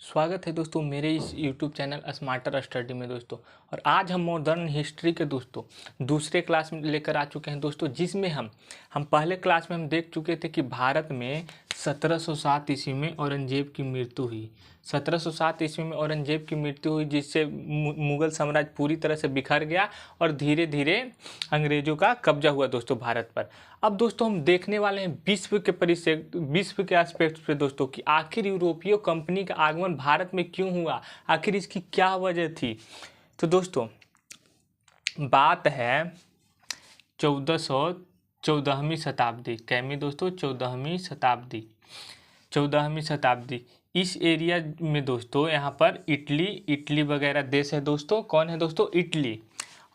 स्वागत है दोस्तों मेरे इस YouTube चैनल स्मार्टर स्टडी में दोस्तों। और आज हम मॉडर्न हिस्ट्री के दोस्तों दूसरे क्लास में लेकर आ चुके हैं दोस्तों, जिसमें हम पहले क्लास में हम देख चुके थे कि भारत में 1707 ईस्वी में औरंगजेब की मृत्यु हुई। 1707 ईस्वी में औरंगजेब की मृत्यु हुई, जिससे मुगल साम्राज्य पूरी तरह से बिखर गया और धीरे धीरे अंग्रेजों का कब्जा हुआ दोस्तों भारत पर। अब दोस्तों हम देखने वाले हैं विश्व के एस्पेक्ट्स पे दोस्तों कि आखिर यूरोपीय कंपनी का आगमन भारत में क्यों हुआ, आखिर इसकी क्या वजह थी। तो दोस्तों बात है 1414वीं शताब्दी, कैमी दोस्तों 14वीं शताब्दी इस एरिया में दोस्तों, यहाँ पर इटली वगैरह देश है दोस्तों। कौन है दोस्तों? इटली।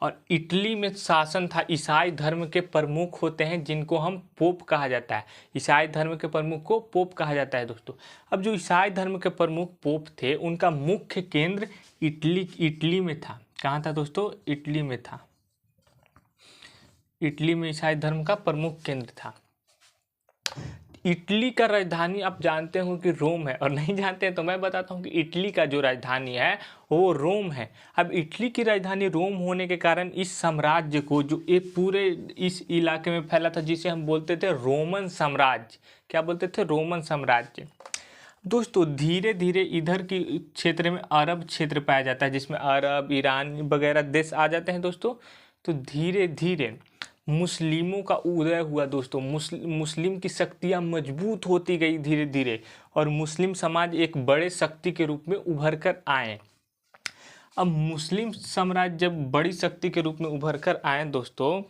और इटली में शासन था, ईसाई धर्म के प्रमुख होते हैं जिनको हम पोप कहा जाता है। ईसाई धर्म के प्रमुख को पोप कहा जाता है दोस्तों। अब जो ईसाई धर्म के प्रमुख पोप थे उनका मुख्य केंद्र इटली में था। कहाँ था दोस्तों? इटली में था। इटली में ईसाई धर्म का प्रमुख केंद्र था। इटली का राजधानी आप जानते हो कि रोम है, और नहीं जानते हैं तो मैं बताता हूँ कि इटली का जो राजधानी है वो रोम है। अब इटली की राजधानी रोम होने के कारण इस साम्राज्य को, जो ये पूरे इस इलाके में फैला था, जिसे हम बोलते थे रोमन साम्राज्य। क्या बोलते थे? रोमन साम्राज्य। दोस्तों धीरे धीरे इधर की क्षेत्र में अरब क्षेत्र पाया जाता है, जिसमें अरब, ईरान वगैरह देश आ जाते हैं दोस्तों। तो धीरे धीरे मुस्लिमों का उदय हुआ दोस्तों। मुस्लिम की शक्तियाँ मजबूत होती गई धीरे धीरे, और मुस्लिम समाज एक बड़े शक्ति के रूप में उभर कर आए। अब मुस्लिम साम्राज्य जब बड़ी शक्ति के रूप में उभर कर आए दोस्तों,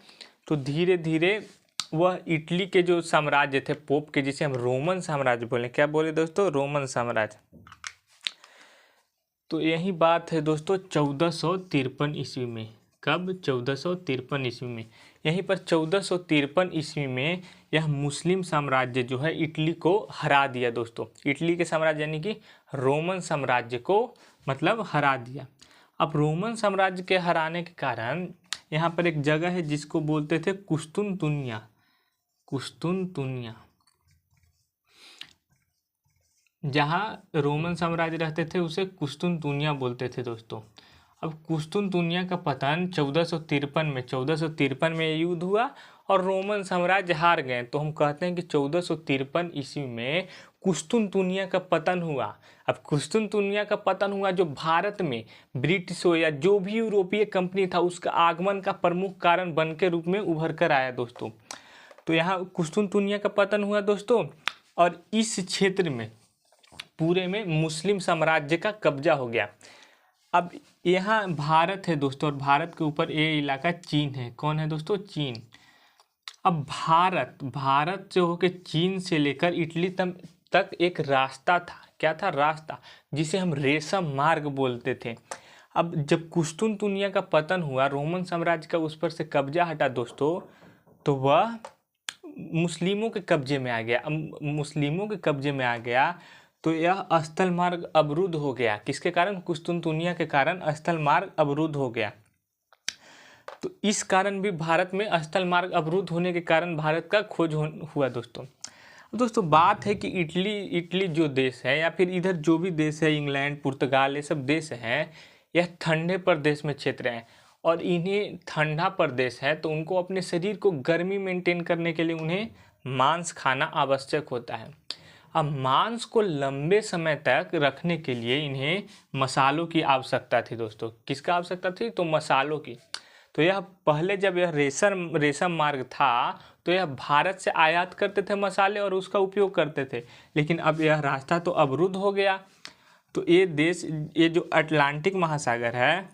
तो धीरे धीरे वह इटली के जो साम्राज्य थे पोप के, जिसे हम रोमन साम्राज्य बोले, क्या बोले दोस्तों? रोमन साम्राज्य। तो यही बात है दोस्तों 1453 ईस्वी में। कब? 1453 ईस्वी में। यहीं पर 1453 ईस्वी में यह मुस्लिम साम्राज्य जो है इटली को हरा दिया दोस्तों। इटली के साम्राज्य यानी कि रोमन साम्राज्य को मतलब हरा दिया। अब रोमन साम्राज्य के हराने के कारण यहाँ पर एक जगह है जिसको बोलते थे कुस्तुनतुनिया। जहाँ रोमन साम्राज्य रहते थे उसे कुस्तुनतुनिया बोलते थे दोस्तों। अब कुस्तुनतुनिया का पतन 1453 में युद्ध हुआ और रोमन साम्राज्य हार गए। तो हम कहते हैं कि 1453 ईस्वी में कुस्तुनतुनिया का पतन हुआ। अब कुस्तुनतुनिया का पतन हुआ जो भारत में ब्रिटिशों या जो भी यूरोपीय कंपनी था उसका आगमन का प्रमुख कारण बन के रूप में उभर कर आया दोस्तों। तो यहाँ कुस्तुनतुनिया का पतन हुआ दोस्तों, और इस क्षेत्र में पूरे में मुस्लिम साम्राज्य का कब्जा हो गया। अब यहाँ भारत है दोस्तों, और भारत के ऊपर ये इलाका चीन है। कौन है दोस्तों? चीन। अब भारत से होकर चीन से लेकर इटली तक एक रास्ता था। क्या था? रास्ता, जिसे हम रेशम मार्ग बोलते थे। अब जब कुस्तुनतुनिया का पतन हुआ, रोमन साम्राज्य का उस पर से कब्जा हटा दोस्तों, तो वह मुस्लिमों के कब्जे में आ गया। अब मुस्लिमों के कब्जे में आ गया तो यह स्थल मार्ग अवरुद्ध हो गया। किसके कारण? कुस्तुनतुनिया के कारण स्थल मार्ग अवरुद्ध हो गया। तो इस कारण भी भारत में स्थल मार्ग अवरुद्ध होने के कारण भारत का खोज हुआ दोस्तों। बात है कि इटली जो देश है, या फिर इधर जो भी देश है, इंग्लैंड, पुर्तगाल, ये सब देश हैं, यह ठंडे प्रदेश में क्षेत्र हैं। और इन्हें ठंडा प्रदेश है तो उनको अपने शरीर को गर्मी मेंटेन करने के लिए उन्हें मांस खाना आवश्यक होता है। अब मांस को लंबे समय तक रखने के लिए इन्हें मसालों की आवश्यकता थी दोस्तों। किसका आवश्यकता थी? तो मसालों की। तो यह पहले जब यह रेशम मार्ग था तो यह भारत से आयात करते थे मसाले और उसका उपयोग करते थे, लेकिन अब यह रास्ता तो अवरुद्ध हो गया। तो ये जो अटलांटिक महासागर है,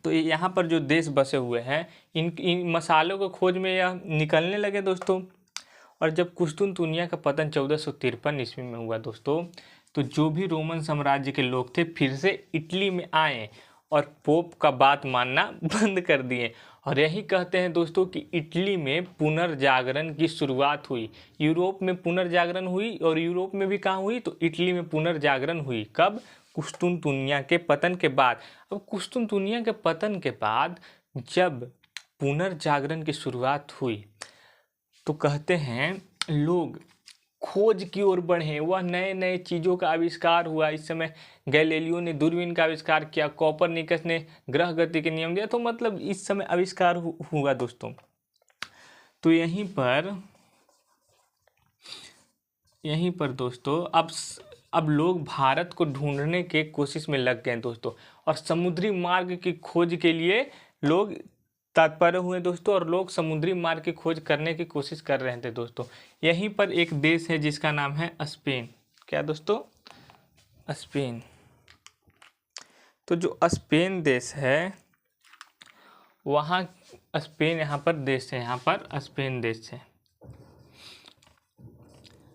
तो यहाँ पर जो देश बसे हुए हैं, इन मसालों को खोज में यह निकलने लगे दोस्तों। और जब कुस्तुनतुनिया का पतन 1453 ईस्वी में हुआ दोस्तों, तो जो भी रोमन साम्राज्य के लोग थे फिर से इटली में आए और पोप का बात मानना बंद कर दिए। और यही कहते हैं दोस्तों कि इटली में पुनर्जागरण की शुरुआत हुई। यूरोप में पुनर्जागरण हुई, और यूरोप में भी कहाँ हुई? तो इटली में पुनर्जागरण हुई। कब? कुस्तुनतुनिया के पतन के बाद। अब कुस्तुनतुनिया के पतन के बाद जब पुनर्जागरण की शुरुआत हुई तो कहते हैं लोग खोज की ओर बढ़े, वह नए नए चीज़ों का आविष्कार हुआ। इस समय गैलीलियो ने दूरबीन का आविष्कार किया, कोपरनिकस ने ग्रह गति के नियम दिया, तो मतलब इस समय आविष्कार हुआ दोस्तों। तो यहीं पर दोस्तों अब लोग भारत को ढूंढने के कोशिश में लग गए दोस्तों, और समुद्री मार्ग की खोज के लिए लोग तत्पर हुए दोस्तों, और लोग समुद्री मार्ग की खोज करने की कोशिश कर रहे थे दोस्तों। यहीं पर एक देश है जिसका नाम है स्पेन। क्या दोस्तों? स्पेन। तो जो स्पेन देश है वहाँ स्पेन यहाँ पर देश है, यहाँ पर स्पेन देश है।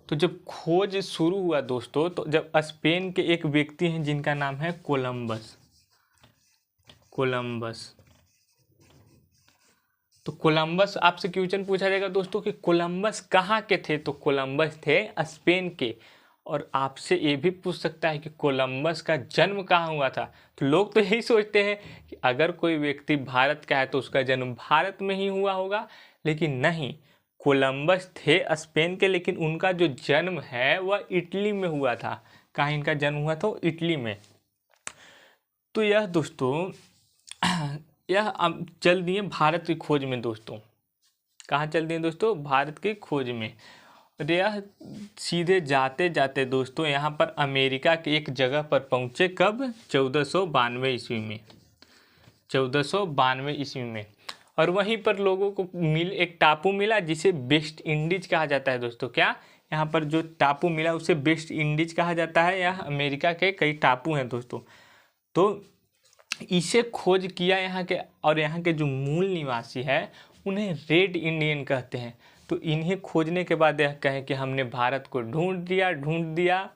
तो जब खोज शुरू हुआ दोस्तों, तो जब स्पेन के एक व्यक्ति हैं जिनका नाम है कोलंबस। तो कोलंबस आपसे क्वेश्चन पूछा जाएगा दोस्तों कि कोलंबस कहाँ के थे, तो कोलंबस थे स्पेन के। और आपसे ये भी पूछ सकता है कि कोलंबस का जन्म कहाँ हुआ था। तो लोग तो यही सोचते हैं कि अगर कोई व्यक्ति भारत का है तो उसका जन्म भारत में ही हुआ होगा, लेकिन नहीं, कोलंबस थे स्पेन के, लेकिन उनका जो जन्म है वह इटली में हुआ था। कहाँ इनका जन्म हुआ था? इटली में। तो यह दोस्तों यह अब चल दिए भारत की खोज में दोस्तों। कहाँ चल दिए दोस्तों? भारत की खोज में। और यह सीधे जाते जाते दोस्तों यहाँ पर अमेरिका के एक जगह पर पहुँचे। कब? 1492 ईस्वी में। 1492 ईस्वी में। और वहीं पर लोगों को एक टापू मिला जिसे वेस्ट इंडीज कहा जाता है दोस्तों। क्या? यहाँ पर जो टापू मिला उसे वेस्ट इंडीज कहा जाता है। यह अमेरिका के कई टापू हैं दोस्तों। तो इसे खोज किया यहाँ के, और यहाँ के जो मूल निवासी है उन्हें रेड इंडियन कहते हैं। तो इन्हें खोजने के बाद यह कहें कि हमने भारत को ढूंढ दिया।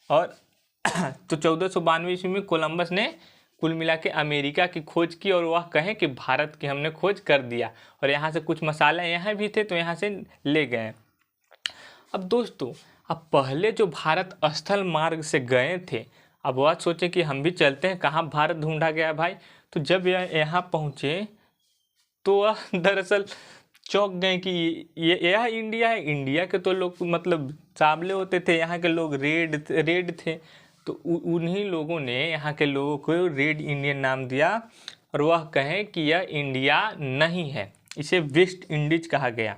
और तो 1492 ईस्वी में कोलंबस ने कुल मिला के अमेरिका की खोज की, और वह कहें कि भारत की हमने खोज कर दिया, और यहाँ से कुछ मसाले यहाँ भी थे तो यहाँ से ले गए। अब दोस्तों, अब पहले जो भारत स्थल मार्ग से गए थे, अब वह सोचे कि हम भी चलते हैं, कहाँ भारत ढूंढा गया भाई। तो जब यहाँ पहुँचे तो वह दरअसल चौंक गए कि यह इंडिया है। इंडिया के तो लोग मतलब सांवले होते थे, यहाँ के लोग रेड थे। तो उन्हीं लोगों ने यहाँ के लोगों को रेड इंडियन नाम दिया, और वह कहें कि यह इंडिया नहीं है, इसे वेस्ट इंडीज कहा गया।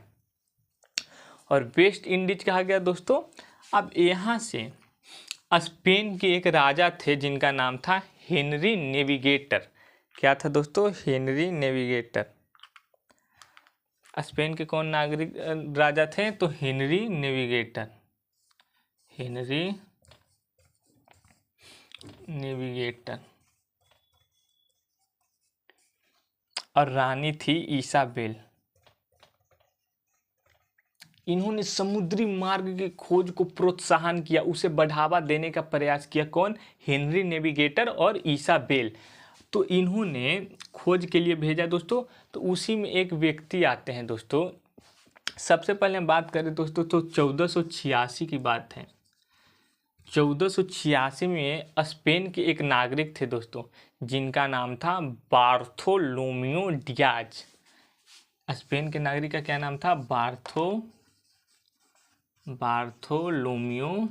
और वेस्ट इंडीज कहा गया दोस्तों। अब यहाँ से स्पेन के एक राजा थे जिनका नाम था हेनरी नेविगेटर। क्या था दोस्तों? Henry navigator. स्पेन के कौन नागरिक राजा थे? तो हेनरी नेविगेटर। Henry navigator. और रानी थी इसाबेल। इन्होंने समुद्री मार्ग की खोज को प्रोत्साहन किया, उसे बढ़ावा देने का प्रयास किया। कौन? हेनरी नेविगेटर और इसाबेल। तो इन्होंने खोज के लिए भेजा दोस्तों। तो उसी में एक व्यक्ति आते हैं दोस्तों। सबसे पहले हम बात करें दोस्तों तो 1486 की बात है। 1486 में स्पेन के एक नागरिक थे दोस्तों जिनका नाम था बार्थोलोमियो डियाज। स्पेन के नागरिक का क्या नाम था? Bartolomeu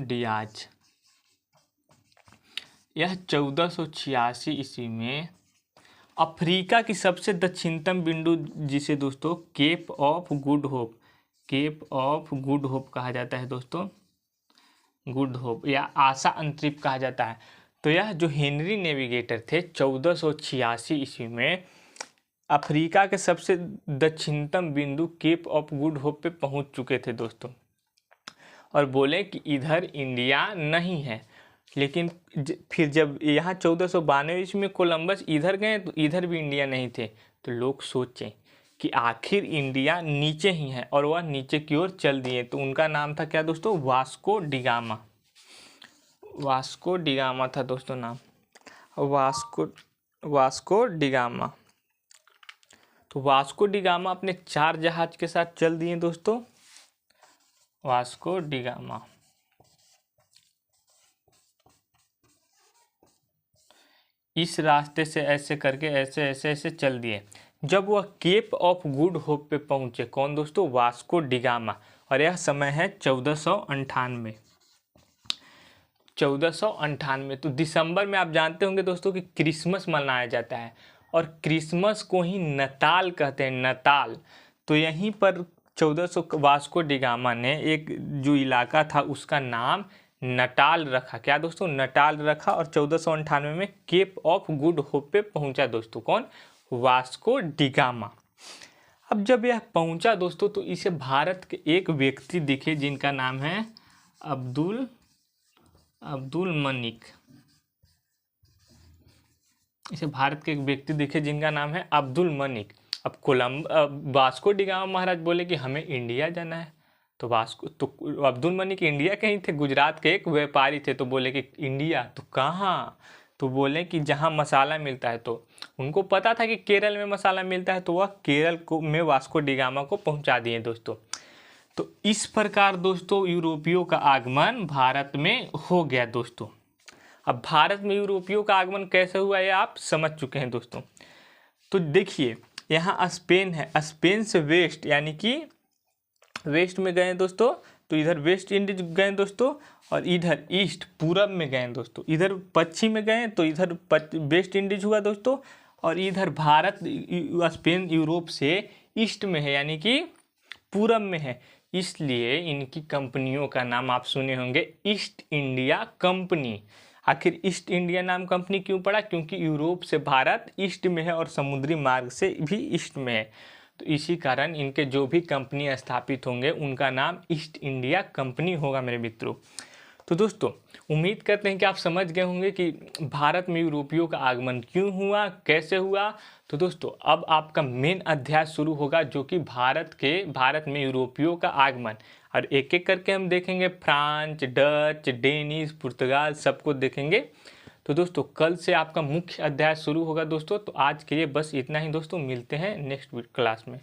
Diaz. यह 1486 ईस्वी में अफ्रीका की सबसे दक्षिणतम बिंदु, जिसे दोस्तों केप ऑफ गुड होप कहा जाता है दोस्तों, गुड होप या आशा अंतरिक्ष कहा जाता है। तो यह जो हेनरी नेविगेटर थे 1486 ईस्वी में अफ्रीका के सबसे दक्षिणतम बिंदु केप ऑफ गुड होप पे पहुंच चुके थे दोस्तों, और बोले कि इधर इंडिया नहीं है। लेकिन फिर जब यहाँ 1492 ईस्वी में कोलंबस इधर गए तो इधर भी इंडिया नहीं थे। तो लोग सोचें कि आखिर इंडिया नीचे ही है, और वह नीचे की ओर चल दिए। तो उनका नाम था क्या दोस्तों? वास्को डिगामा था दोस्तों नाम। Vasco da Gama. तो वास्को डिगामा अपने 4 जहाज के साथ चल दिए दोस्तों। वास्को डिगामा इस रास्ते से ऐसे करके ऐसे चल दिए। जब वह केप ऑफ गुड होप पे पहुंचे। कौन दोस्तों? Vasco da Gama. और यह समय है 1498। 1498। तो दिसंबर में आप जानते होंगे दोस्तों कि क्रिसमस मनाया जाता है, और क्रिसमस को ही नताल कहते हैं, नताल। तो यहीं पर 1400 वास्को डिगामा ने एक जो इलाका था उसका नाम नटाल रखा। क्या दोस्तों? नटाल रखा। और 1498 में केप ऑफ गुड होप पे पहुंचा दोस्तों। कौन? Vasco da Gama. अब जब यह पहुंचा दोस्तों तो इसे भारत के एक व्यक्ति दिखे जिनका नाम है अब्दुल मलिक। इसे भारत के एक व्यक्ति दिखे जिनका नाम है अब्दुल मलिक। अब वास्को डिगामा महाराज बोले कि हमें इंडिया जाना है। तो अब्दुल मलिक इंडिया के ही थे, गुजरात के एक व्यापारी थे। तो बोले कि इंडिया? तो कहाँ? तो बोले कि जहाँ मसाला मिलता है। तो उनको पता था कि केरल में मसाला मिलता है, तो वह केरल को में वास्को डिगामा को पहुँचा दिए दोस्तों। तो इस प्रकार दोस्तों यूरोपियों का आगमन भारत में हो गया दोस्तों। अब भारत में यूरोपियों का आगमन कैसे हुआ ये आप समझ चुके हैं दोस्तों। तो देखिए यहाँ स्पेन है, स्पेन से वेस्ट यानी कि वेस्ट में गए दोस्तों, तो इधर वेस्ट इंडीज गए दोस्तों, और इधर ईस्ट पूरब में गए दोस्तों। इधर पश्चिम में गए तो इधर वेस्ट इंडीज हुआ दोस्तों, और इधर भारत स्पेन यूरोप से ईस्ट में है यानी कि पूरब में है। इसलिए इनकी कंपनियों का नाम आप सुने होंगे ईस्ट इंडिया कंपनी। आखिर ईस्ट इंडिया नाम कंपनी क्यों पड़ा? क्योंकि यूरोप से भारत ईस्ट में है और समुद्री मार्ग से भी ईस्ट में है। तो इसी कारण इनके जो भी कंपनी स्थापित होंगे उनका नाम ईस्ट इंडिया कंपनी होगा मेरे मित्रों। तो दोस्तों उम्मीद करते हैं कि आप समझ गए होंगे कि भारत में यूरोपियों का आगमन क्यों हुआ, कैसे हुआ। तो दोस्तों अब आपका मेन अध्याय शुरू होगा जो कि भारत में यूरोपियों का आगमन, और एक एक करके हम देखेंगे। फ्रांस, डच, डेनिश, पुर्तगाल सबको देखेंगे। तो दोस्तों कल से आपका मुख्य अध्याय शुरू होगा दोस्तों। तो आज के लिए बस इतना ही दोस्तों, मिलते हैं नेक्स्ट क्लास में।